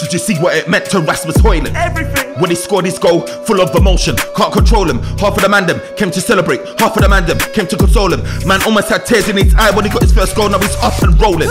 Did you see what it meant to Rasmus Højlund? Everything. When he scored his goal, full of emotion, can't control him. Half of the mandem came to celebrate, half of the mandem came to console him. Man almost had tears in his eye when he got his first goal, now he's up and rolling.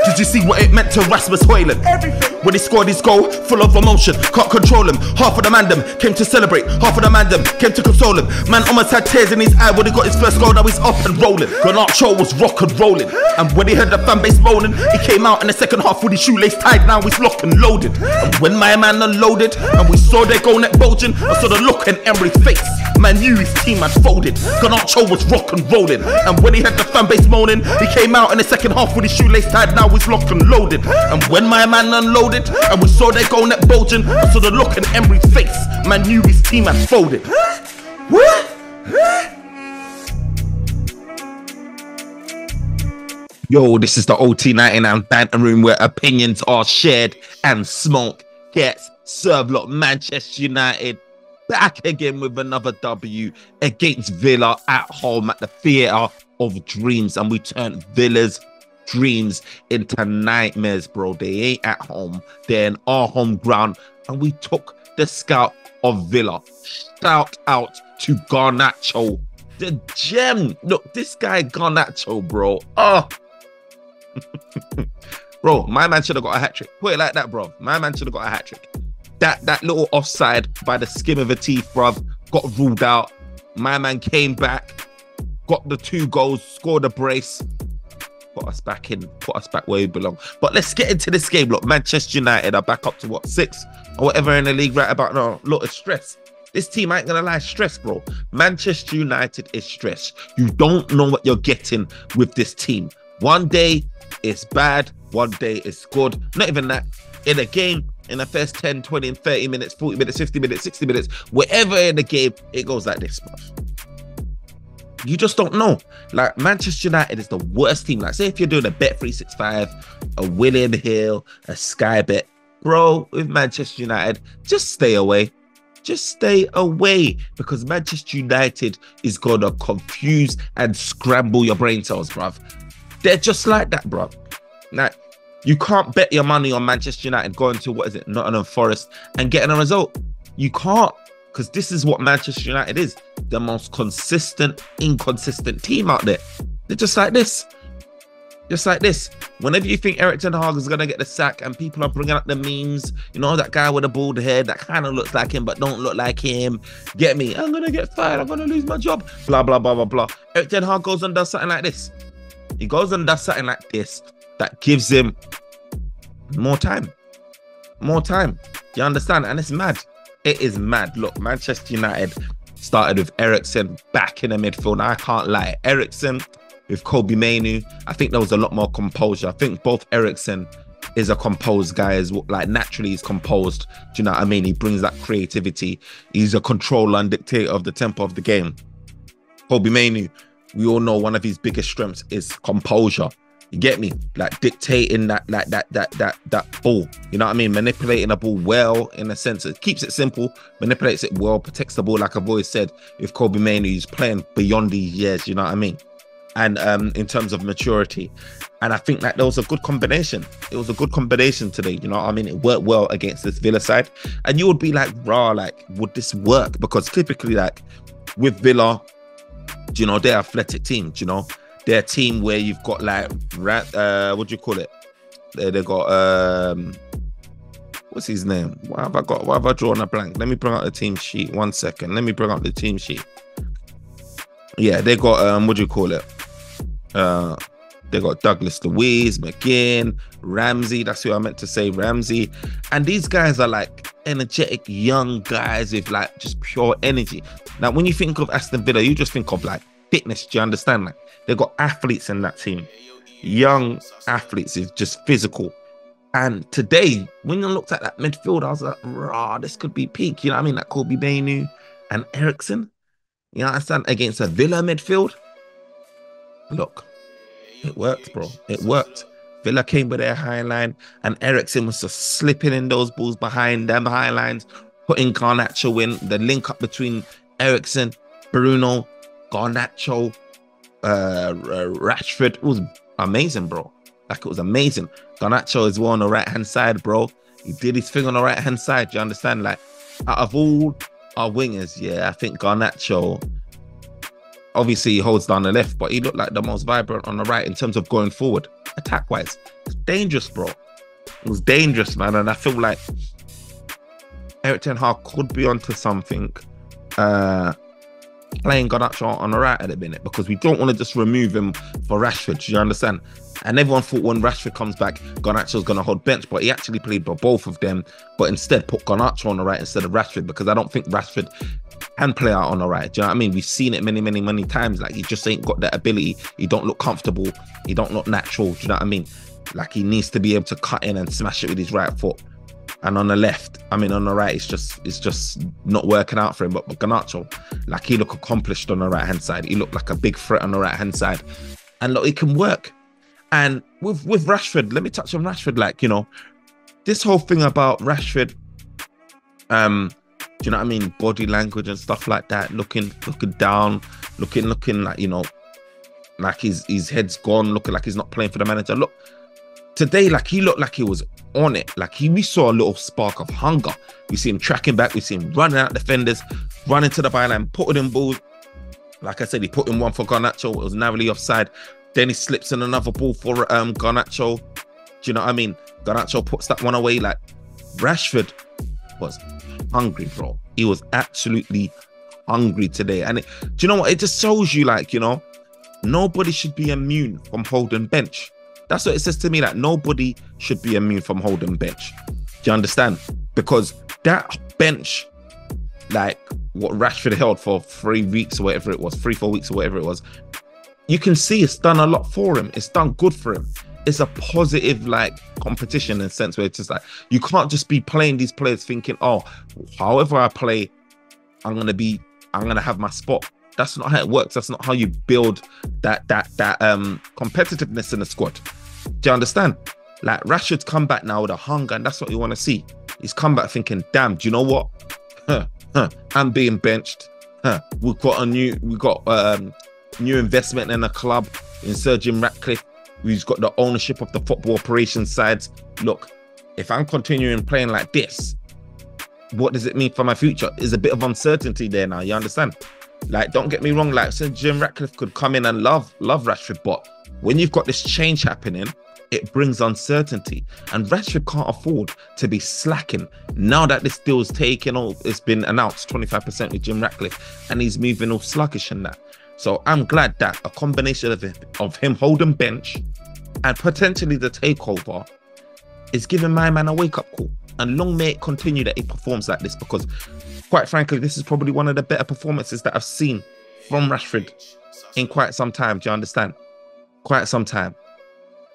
Did you see what it meant to Rasmus Højlund? Everything. When he scored his goal, full of emotion, can't control him. Half of the mandem came to celebrate, half of the mandem came to console him. Man almost had tears in his eye when he got his first goal, now he's up and rolling. Garnacho was rock and rolling, and when he heard the fan base moaning, he came out in the second half with his shoelace tied, now he's locked and loaded. And when my man unloaded, and we saw their goal net bulging, I saw the look in Emery's face. Man knew his team had folded. Garnacho was rock and rolling, and when he heard the fan base moaning, he came out in the second half with his shoelace tied, now he's locked and loaded. And when my man unloaded, and we saw their goal net bulging, I saw the look in Emery's face. Man knew his team had folded. Yo, this is the OT99 Banter Room, where opinions are shared and smoke gets served. Look, Manchester United back again with another W against Villa at home at the Theatre of Dreams, and we turned Villa's dreams into nightmares, bro. They ain't at home, they're in our home ground, and we took the scalp of Villa. Shout out to Garnacho, the gem. Look, this guy Garnacho, bro. Oh. Bro, my man should have got a hat-trick. Put it like that, bro. My man should have got a hat-trick. That little offside by the skin of a teeth, bruv, got ruled out. My man came back, got the 2 goals, scored a brace, put us back where we belong. But let's get into this game. Look, Manchester United are back up to what, 6 or whatever in the league right about now. Look, it's stress. This team, I ain't gonna lie, stress, bro. Manchester United is stress. You don't know what you're getting with this team. One day it's bad, one day it's good. Not even that. In a game, in the first 10, 20, 30 minutes, 40 minutes, 50 minutes, 60 minutes, wherever in the game, it goes like this, bruv. You just don't know. Like, Manchester United is the worst team. Like, say if you're doing a Bet365, a William Hill, a Sky Bet, bro, with Manchester United, just stay away. Just stay away, because Manchester United is gonna confuse and scramble your brain cells, bruv. They're just like that, bruv. Like, you can't bet your money on Manchester United going to, what is it, Nottingham Forest and getting a result. You can't, because this is what Manchester United is. The most consistent, inconsistent team out there. They're just like this. Just like this. Whenever you think Erik ten Hag is going to get the sack and people are bringing up the memes, you know, that guy with a bald head that kind of looks like him but don't look like him. Get me? I'm going to get fired. I'm going to lose my job. Blah, blah, blah, blah, blah. Erik ten Hag goes and does something like this. He goes and does something like this that gives him more time. More time. You understand? And it's mad. It is mad. Look, Manchester United started with Eriksen back in the midfield. I can't lie. Eriksen with Kobe Mainoo, I think there was a lot more composure. I think both Eriksen is a composed guy, as well. Like, naturally he's composed. Do you know what I mean? He brings that creativity. He's a controller and dictator of the tempo of the game. Kobe Mainoo, we all know one of his biggest strengths is composure. You get me? Like, dictating that ball. You know what I mean? Manipulating the ball well, in a sense. It keeps it simple, manipulates it well, protects the ball. Like I've always said, with Kobe Mainoo, he's playing beyond these years. You know what I mean? And in terms of maturity, and I think that there was a good combination. It was a good combination today. You know what I mean? It worked well against this Villa side, and you would be like, rah, like, would this work? Because typically, like, with Villa, you know, they're athletic teams. You know, they're a team where you've got like, what do you call it? They got what's his name? What have I got? What have I drawn a blank? Let me bring out the team sheet. 1 second. Let me bring out the team sheet. Yeah, they got what do you call it? They got Douglas Luiz, McGinn, Ramsey. That's who I meant to say, Ramsey. And these guys are like energetic young guys with like just pure energy. Now, when you think of Aston Villa, you just think of like fitness. Do you understand? Like, they've got athletes in that team, young athletes, is just physical. And today, when you looked at that midfield, I was like, rah, this could be peak. You know what I mean? Like Kobe Mainoo and Eriksen. You understand? Against a Villa midfield. Look, it worked, bro. It worked. Villa came with their high line, and Eriksen was just slipping in those balls behind them high lines, putting Garnacho in. The link up between Eriksen, Bruno, Garnacho, Rashford, it was amazing, bro. Like, it was amazing. Garnacho is on the right-hand side, bro. He did his thing on the right-hand side. Do you understand? Like, out of all our wingers, yeah, I think Garnacho, obviously he holds down the left, but he looked like the most vibrant on the right in terms of going forward, attack-wise. It's dangerous, bro. It was dangerous, man. And I feel like Erik ten Hag could be onto something, playing Garnacho on the right at the minute, because we don't want to just remove him for Rashford. Do you understand? And everyone thought when Rashford comes back, Garnacho's going to hold bench, but he actually played for both of them, but instead put Garnacho on the right instead of Rashford, because I don't think Rashford can play out on the right. Do you know what I mean? We've seen it many times. Like, he just ain't got that ability. He don't look comfortable. He don't look natural. Do you know what I mean? Like, he needs to be able to cut in and smash it with his right foot. And on the left, I mean, on the right, it's just not working out for him. But Garnacho, like, he looked accomplished on the right-hand side. He looked like a big threat on the right-hand side. And look, he can work. And with Rashford, let me touch on Rashford. Like, you know, this whole thing about Rashford, do you know what I mean? Body language and stuff like that, looking down, looking like, you know, like his head's gone, looking like he's not playing for the manager. Look, today, like, he looked like he was on it. Like, we saw a little spark of hunger. We see him tracking back. We see him running out defenders, running to the byline, putting in balls. Like I said, he put in one for Garnacho. It was narrowly offside. Then he slips in another ball for Garnacho. Do you know what I mean? Garnacho puts that one away. Like, Rashford was hungry, bro. He was absolutely hungry today. And do you know what? It just shows you, like, you know, nobody should be immune from holding bench. That's what it says to me. Like, nobody should be immune from holding bench. Do you understand? Because that bench, like what Rashford held for 3 weeks or whatever it was, 3-4 weeks or whatever it was, you can see it's done a lot for him. It's done good for him. It's a positive, like, competition in a sense where it's just like, you can't just be playing these players thinking, oh, however I play, I'm gonna have my spot. That's not how it works. That's not how you build that competitiveness in the squad. Do you understand? Like, Rashford's come back now with a hunger, and that's what you want to see. He's come back thinking, damn, do you know what? I'm being benched. We've got new investment in the club in Sir Jim Ratcliffe, who's got the ownership of the football operations sides. Look, if I'm continuing playing like this, what does it mean for my future? There's a bit of uncertainty there now, you understand? Like, don't get me wrong, like, Sir Jim Ratcliffe could come in and love Rashford, but when you've got this change happening, it brings uncertainty. And Rashford can't afford to be slacking. Now that this deal's taken, it's been announced 25% with Jim Ratcliffe, and he's moving all sluggish and that. So I'm glad that a combination of him holding bench and potentially the takeover is giving my man a wake-up call. And long may it continue that he performs like this, because quite frankly, this is probably one of the better performances that I've seen from Rashford in quite some time. Do you understand? Quite some time.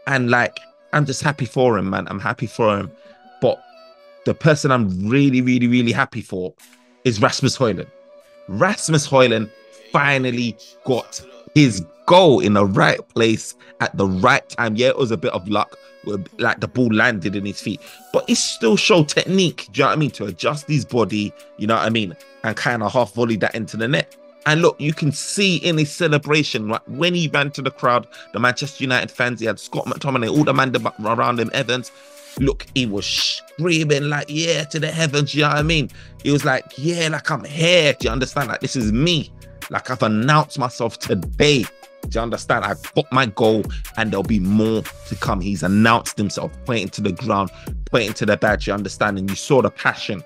And, like, I'm just happy for him, man. I'm happy for him. But the person I'm really happy for is Rasmus Højlund. Rasmus Højlund finally got his goal in the right place at the right time. Yeah, it was a bit of luck, like the ball landed in his feet, but he still showed technique, do you know what I mean, to adjust his body, you know what I mean, and kind of half volley that into the net. And look, you can see in his celebration, right, when he ran to the crowd, the Manchester United fans, he had Scott McTominay, all the man around him, Evans. Look, he was screaming like, yeah, to the heavens, you know what I mean? He was like, yeah, like, I'm here, do you understand? Like, this is me. Like, I've announced myself today. Do you understand? I got my goal, and there'll be more to come. He's announced himself, pointing to the ground, pointing to the badge, you understand? And you saw the passion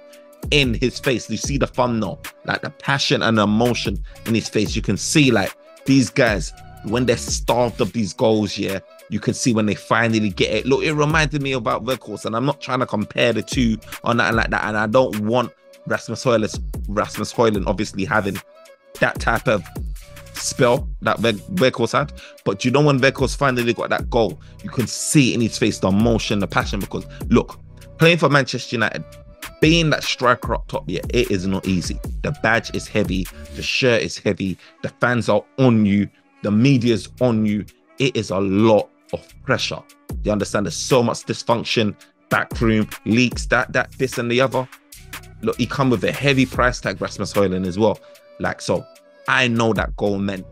in his face. You see the thumbnail, like the passion and the emotion in his face. You can see, like, these guys, when they're starved of these goals, yeah, you can see when they finally get it. Look, it reminded me about Weghorst, and I'm not trying to compare the two or nothing like that. And I don't want Rasmus Højlund obviously having that type of spell that Weghorst had. But you know, when Weghorst finally got that goal, you can see in his face the emotion, the passion, because look, playing for Manchester United, being that striker up top, yeah, it is not easy. The badge is heavy, the shirt is heavy, the fans are on you, the media's on you. It is a lot of pressure. You understand? There's so much dysfunction, backroom, leaks, this and the other. Look, he come with a heavy price tag, Rasmus Højlund, as well. Like, so I know that goal meant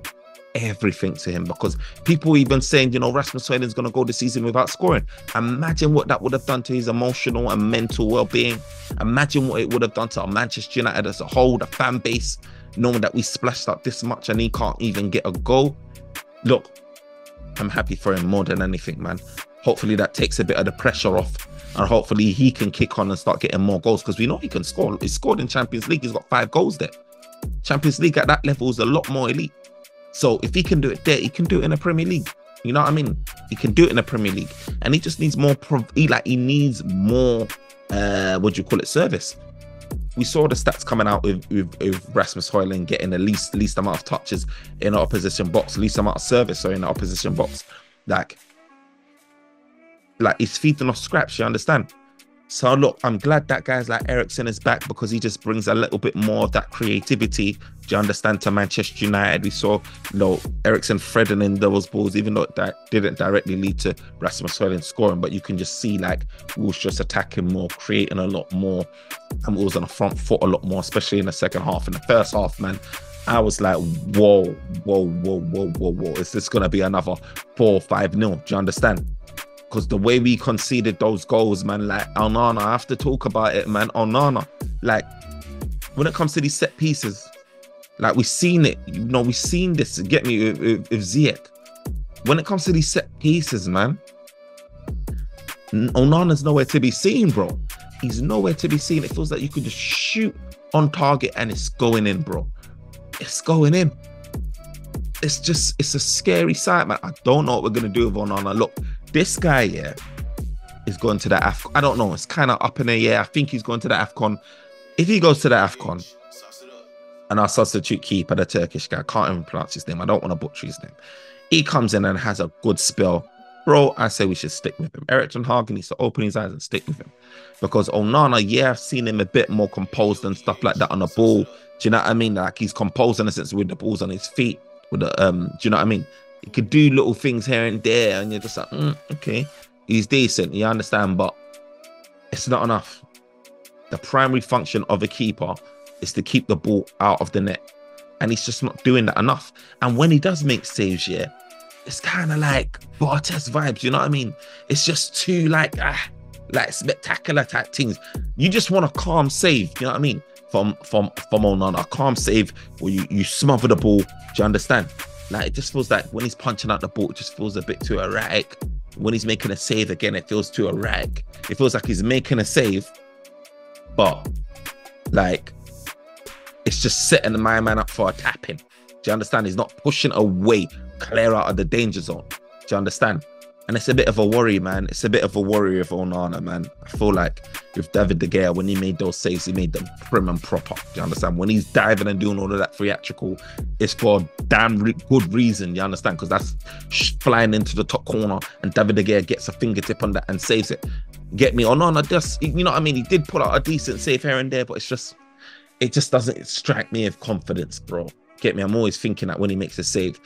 everything to him, because people even saying, you know, Rasmus Højlund's going to go the season without scoring. Imagine what that would have done to his emotional and mental well-being. Imagine what it would have done to Manchester United as a whole, the fan base, knowing that we splashed up this much and he can't even get a goal. Look, I'm happy for him more than anything, man. Hopefully that takes a bit of the pressure off, and hopefully he can kick on and start getting more goals, because we know he can score. He's scored in Champions League. He's got 5 goals there. Champions League at that level is a lot more elite. So if he can do it there, he can do it in the Premier League. You know what I mean? He can do it in the Premier League, and he just needs more. He needs more. What do you call it? Service. We saw the stats coming out with Rasmus Højlund getting the least amount of touches in the opposition box, least amount of service in the opposition box. Like he's feeding off scraps. You understand? So look, I'm glad that guys like Eriksen is back, because he just brings a little bit more of that creativity, do you understand, to Manchester United. We saw, you know, Eriksen threading in those balls, even though that didn't directly lead to Rasmus Højlund scoring, but you can just see like we was just attacking more, creating a lot more, and we was on the front foot a lot more, especially in the second half. In the first half, man, I was like, whoa, is this gonna be another 4-5-0? Do you understand? Because the way we conceded those goals, man, like Onana, I have to talk about it, man. Onana, like when it comes to these set pieces, like we've seen it, you know, we've seen this, get me, with Ziyech. When it comes to these set pieces, man, Onana's nowhere to be seen, bro. He's nowhere to be seen. It feels like you could just shoot on target and it's going in, bro. It's going in. It's a scary sight, man. I don't know what we're going to do with Onana. Look, this guy, yeah, is going to the AFCON. I don't know. It's kind of up in the air. I think he's going to the AFCON. If he goes to the AFCON, and our substitute keeper, the Turkish guy, I can't even pronounce his name. I don't want to butcher his name. He comes in and has a good spell. Bro, I say we should stick with him. Erik ten Hag needs to open his eyes and stick with him. Because Onana, yeah, I've seen him a bit more composed and stuff like that on the ball. Do you know what I mean? Like he's composed in a sense with the balls on his feet. With the do you know what I mean? He could do little things here and there, and you're just like, okay, he's decent, you understand, but it's not enough. The primary function of a keeper is to keep the ball out of the net, and he's just not doing that enough. And when he does make saves, yeah, it's kind of like Bartes vibes, you know what I mean? It's just too like spectacular type things. You just want a calm save, you know what I mean? From Onana, a calm save where you smother the ball. Do you understand? Like it just feels like when he's punching out the ball, it just feels a bit too erratic. When he's making a save again, it feels too erratic. It feels like he's making a save, but like it's just setting my man up for a tapping. Do you understand? He's not pushing away, clear out of the danger zone. Do you understand? And it's a bit of a worry, man. It's a bit of a worry of Onana, man. I feel like with David De Gea, when he made those saves, he made them prim and proper. Do you understand? When he's diving and doing all of that theatrical, it's for a damn good reason. You understand? Because that's flying into the top corner, and David De Gea gets a fingertip on that and saves it. Get me? Onana just, you know what I mean? He did pull out a decent save here and there, but it just doesn't strike me with confidence, bro. Get me? I'm always thinking that when he makes a save,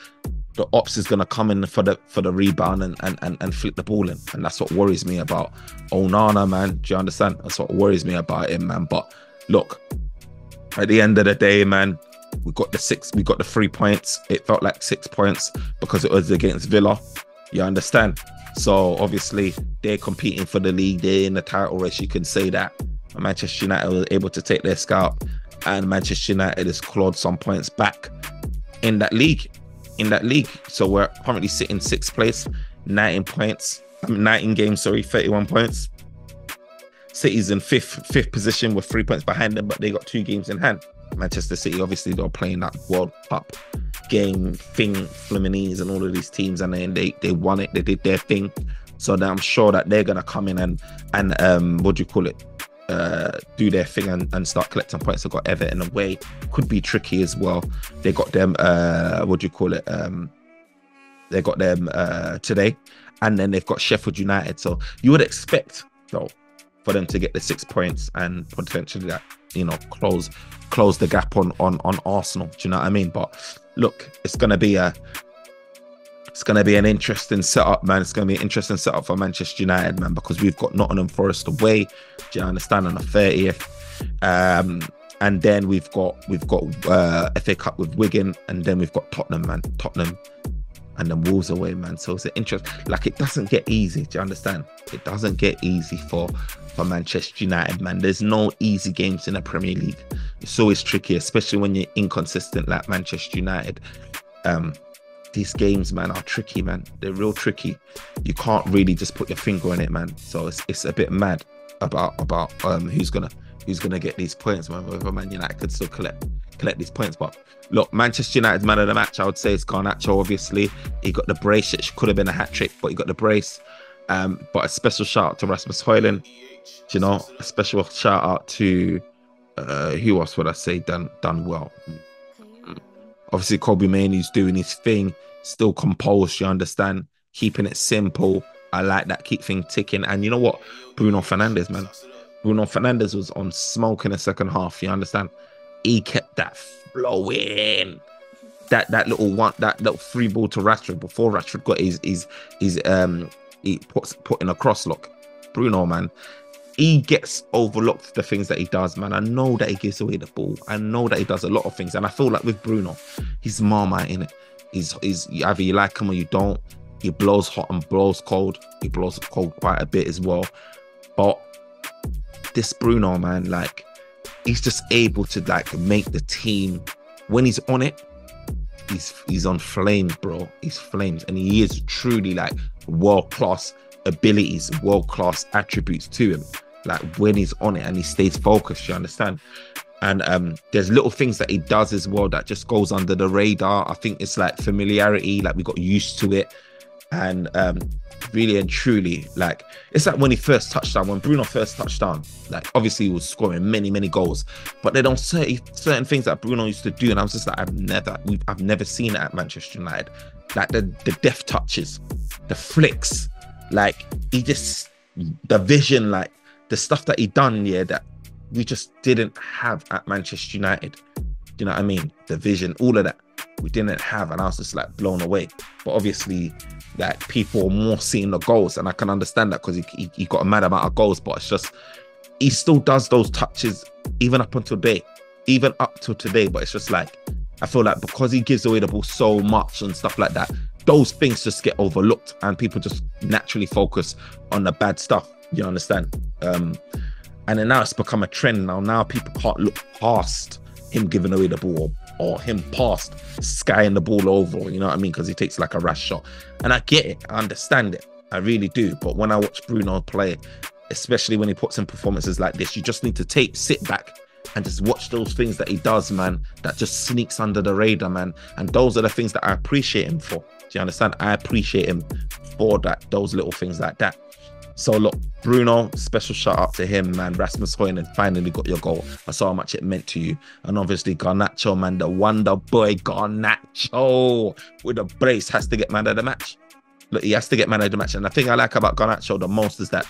the ops is gonna come in for the rebound and flip the ball in, and that's what worries me about Onana, man. Do you understand? That's what worries me about him, man. But look, at the end of the day, man, we got the 3 points. It felt like 6 points because it was against Villa. You understand? So obviously they're competing for the league. They're in the title race. You can say that. Manchester United was able to take their scalp, and Manchester United has clawed some points back in that league. So we're currently sitting 6th place, 19 games, 31 points. City's in fifth position with 3 points behind them, but they got 2 games in hand. Manchester City, obviously, they're playing that World Cup game thing, Fluminense and all of these teams, and then they won it. They did their thing. So I'm sure that they're gonna come in and what do you call it? Do their thing and start collecting points. They've got Everton away, could be tricky as well. They got them what do you call it? They got them today, and then they've got Sheffield United. So you would expect though for them to get the 6 points and potentially that, you know, close the gap on Arsenal. Do you know what I mean? But look, it's gonna be an interesting setup, man. It's going to be an interesting setup for Manchester United, man, because we've got Nottingham Forest away. Do you understand? On the 30th. And then we've got FA Cup with Wigan, and then we've got Tottenham, man. Tottenham, and then Wolves away, man. So it's an interest. Like, it doesn't get easy. Do you understand? It doesn't get easy for Manchester United, man. There's no easy games in the Premier League. It's always tricky, especially when you're inconsistent like Manchester United. These games, man, are tricky, man. They're real tricky. You can't really just put your finger on it, man. So it's a bit mad about who's gonna get these points, man. Whether Man United could still collect these points. But look, Manchester United's man of the match, I would say, is Garnacho. Obviously, he got the brace. It could have been a hat trick, but he got the brace. But a special shout out to Rasmus Højlund. You know, a special shout out to who else would I say done well. Obviously, Kobe Mainoo's doing his thing, still composed. You understand, keeping it simple. I like that. Keep things ticking. And you know what, Bruno Fernandes, man. Bruno Fernandes was on smoke in the second half. You understand? He kept that flowing. That little free ball to Rashford before Rashford got he put in a cross look. Bruno, man, he gets overlooked the things that he does, man. I know that he gives away the ball. I know that he does a lot of things, and I feel like with Bruno, he's Marmite in it. He's either you like him or you don't. He blows hot and blows cold. He blows cold quite a bit as well. But this Bruno, man, like, he's just able to like make the team, when he's on it, he's on flames, bro. He's flames, and he is truly like world-class abilities, world-class attributes to him. Like, when he's on it and he stays focused, you understand? And there's little things that he does as well that just goes under the radar. I think it's like familiarity, like we got used to it. And really and truly, like, it's like when Bruno first touched down, like, obviously he was scoring many goals, but there are certain things that Bruno used to do, and I was just like, I've never seen it at Manchester United. Like the deft touches, the flicks, like the vision, like the stuff that he done, that we just didn't have at Manchester United. You know what I mean? The vision, all of that we didn't have, and I was just like blown away. But obviously, like, people are more seeing the goals, and I can understand that because he got a mad amount of goals. But it's just, he still does those touches even up till today. But it's just like, I feel like because he gives away the ball so much and stuff like that, those things just get overlooked, and people just naturally focus on the bad stuff. You understand? And then now it's become a trend. Now people can't look past him giving away the ball, or him past skying the ball over, you know what I mean? Because he takes like a rash shot. And I get it, I understand it, I really do. But when I watch Bruno play, especially when he puts in performances like this, you just need to sit back and just watch those things that he does, man, that just sneaks under the radar, man. And those are the things that I appreciate him for. Do you understand? I appreciate him for those little things like that. So look, Bruno, special shout out to him, man. Rasmus Højlund finally got your goal. I saw how much it meant to you. And obviously Garnacho, man, the wonder boy Garnacho with a brace has to get man of the match. Look, he has to get man of the match. And the thing I like about Garnacho the most is that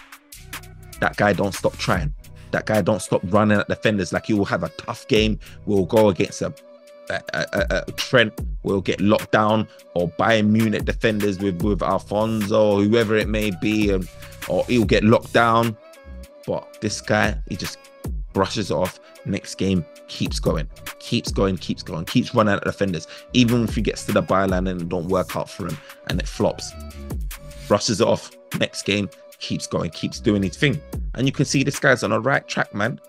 guy don't stop trying. That guy don't stop running at defenders. Like, he will have a tough game. We'll go against a Trent, will get locked down, or Bayern Munich defenders with Alfonso, whoever it may be, or he'll get locked down. But this guy, he just brushes it off. Next game, keeps going, keeps running at defenders, even if he gets to the byline and it don't work out for him and it flops. Brushes it off. Next game, keeps going, keeps doing his thing. And you can see this guy's on the right track, man.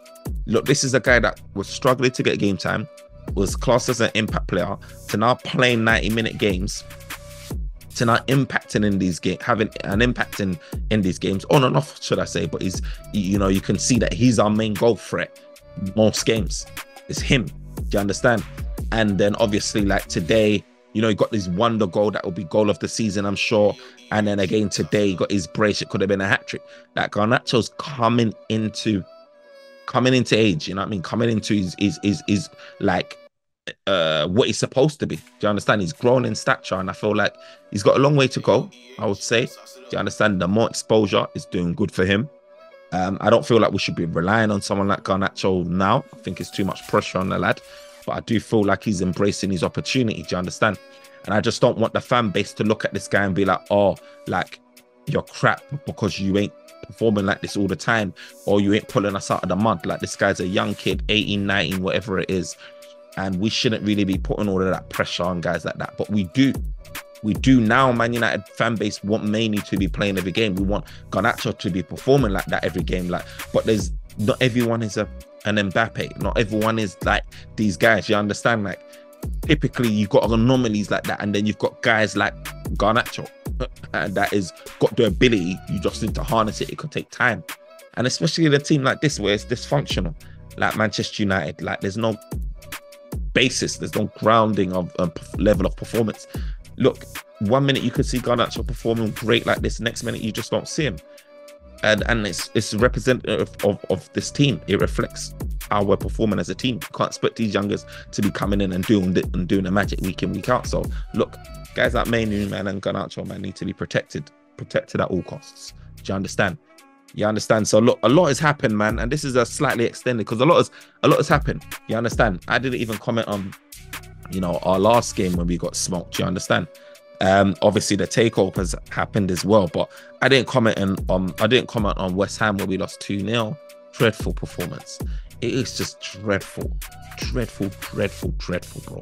Look, this is a guy that was struggling to get game time, was classed as an impact player, to now playing 90-minute games, to now impacting in these games, having an impact in these games, on and off, should I say. But he's, you know, you can see that he's our main goal threat most games. It's him. Do you understand? And then obviously, like today, you know, he got this wonder goal that will be goal of the season, I'm sure. And then again today, he got his brace. It could have been a hat trick. Like, Garnacho's coming into age, you know what I mean? Coming into his like what he's supposed to be. Do you understand? He's grown in stature, and I feel like he's got a long way to go, I would say. Do you understand? The more exposure is doing good for him. I don't feel like we should be relying on someone like Garnacho now. I think it's too much pressure on the lad. But I do feel like he's embracing his opportunity. Do you understand? And I just don't want the fan base to look at this guy and be like, oh, like, you're crap because you ain't performing like this all the time, or you ain't pulling us out of the mud. Like, this guy's a young kid, 18, 19, whatever it is. And we shouldn't really be putting all of that pressure on guys like that. But we do. We do now. Man United fan base want Mainoo to be playing every game. We want Garnacho to be performing like that every game. Like, but there's not everyone is an Mbappe. Not everyone is like these guys. You understand? Like, typically you've got anomalies like that, and then you've got guys like Garnacho and that is got the ability. You just need to harness it. It could take time, and especially in a team like this where it's dysfunctional, like Manchester United. Like, there's no basis, there's no grounding of level of performance. Look, 1 minute you could see Garnacho performing great like this, next minute you just don't see him, and it's representative of this team. It reflects how we're performing as a team. You can't expect these youngers to be coming in and doing the magic week in, week out. So look, guys like Mainoo, man, and Garnacho, man, need to be protected at all costs. Do you understand? You understand? So look, a lot has happened, man, and this is a slightly extended because a lot has happened. You understand? I didn't even comment on, you know, our last game when we got smoked. You understand? Obviously the takeover has happened as well, but I didn't comment on West Ham where we lost 2-0. Dreadful performance. It is just dreadful, bro.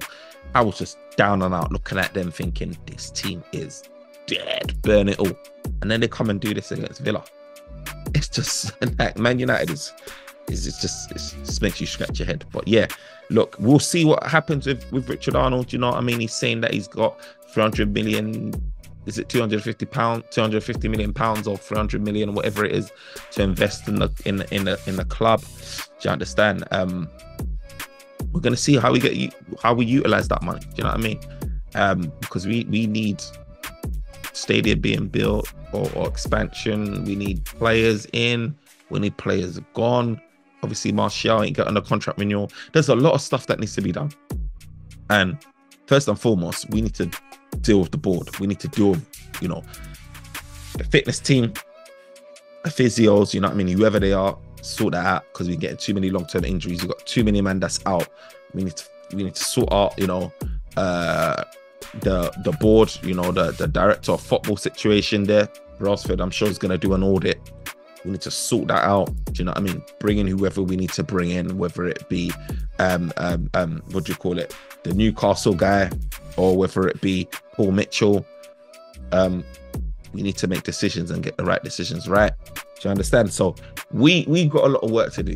I was just down and out looking at them thinking this team is dead, burn it all. And then they come and do this against Villa. It's just like Man United it just makes you scratch your head. But yeah, look, we'll see what happens with Richard Arnold. You know what I mean? He's saying that he's got 300 million, is it 250 million pounds or 300 million, whatever it is, to invest in the club. Do you understand? We're gonna see how we utilize that money. Do you know what I mean? Because we need stadium being built or expansion. We need players in. We need players gone. Obviously, Martial ain't got under contract renewal. There's a lot of stuff that needs to be done. And first and foremost, we need to deal with the board. We need to deal with, you know, the fitness team, the physios, you know what I mean, whoever they are, sort that out, because we're getting too many long-term injuries. We've got too many men that's out. We need to sort out, you know, the board, you know, the director of football situation there. Rosford, I'm sure, is going to do an audit. We need to sort that out. Do you know what I mean? Bring in whoever we need to bring in, whether it be what do you call it, the Newcastle guy, or whether it be Paul Mitchell. We need to make decisions and get the right decisions right. Do you understand? So we got a lot of work to do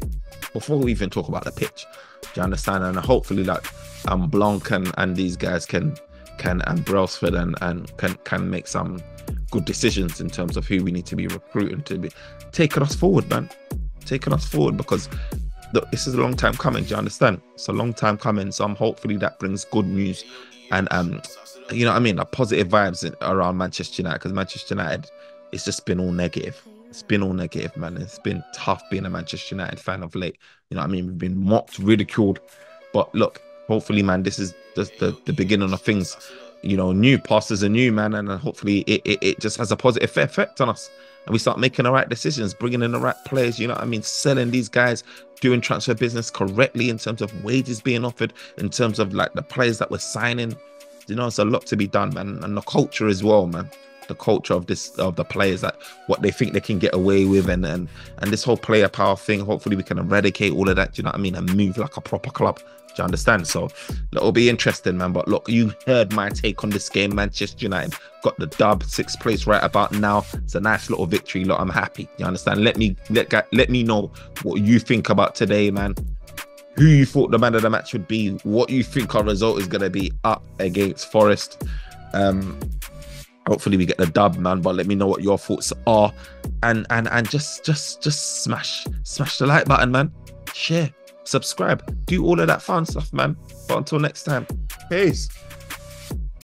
before we even talk about the pitch. Do you understand? And hopefully, like Blanc and these guys can and Brailsford and can make some good decisions in terms of who we need to be recruiting to be taking us forward, man. Taking us forward, because look, this is a long time coming. Do you understand? It's a long time coming. So hopefully that brings good news and you know what I mean, like positive vibes around Manchester United, because Manchester United, it's just been all negative. It's been all negative, man. It's been tough being a Manchester United fan of late. You know what I mean? We've been mocked, ridiculed. But look, hopefully, man, this is just the beginning of things. You know, new pastors are new, man, and hopefully it just has a positive effect on us. And we start making the right decisions, bringing in the right players, you know what I mean? Selling these guys, doing transfer business correctly in terms of wages being offered, in terms of like the players that we're signing. You know, it's a lot to be done, man. And the culture as well, man. The culture of the players, that what they think they can get away with, and this whole player power thing. Hopefully we can eradicate all of that, you know what I mean, and move like a proper club. Do you understand? So it'll be interesting, man. But look, you heard my take on this game. Manchester United got the dub, 6th place right about now. It's a nice little victory. Look, I'm happy. You understand? Let me know what you think about today, man. Who you thought the man of the match would be, what you think our result is going to be up against Forest. Hopefully we get the dub, man, but let me know what your thoughts are, and just smash the like button, man. Share, subscribe, do all of that fun stuff, man. But until next time, peace.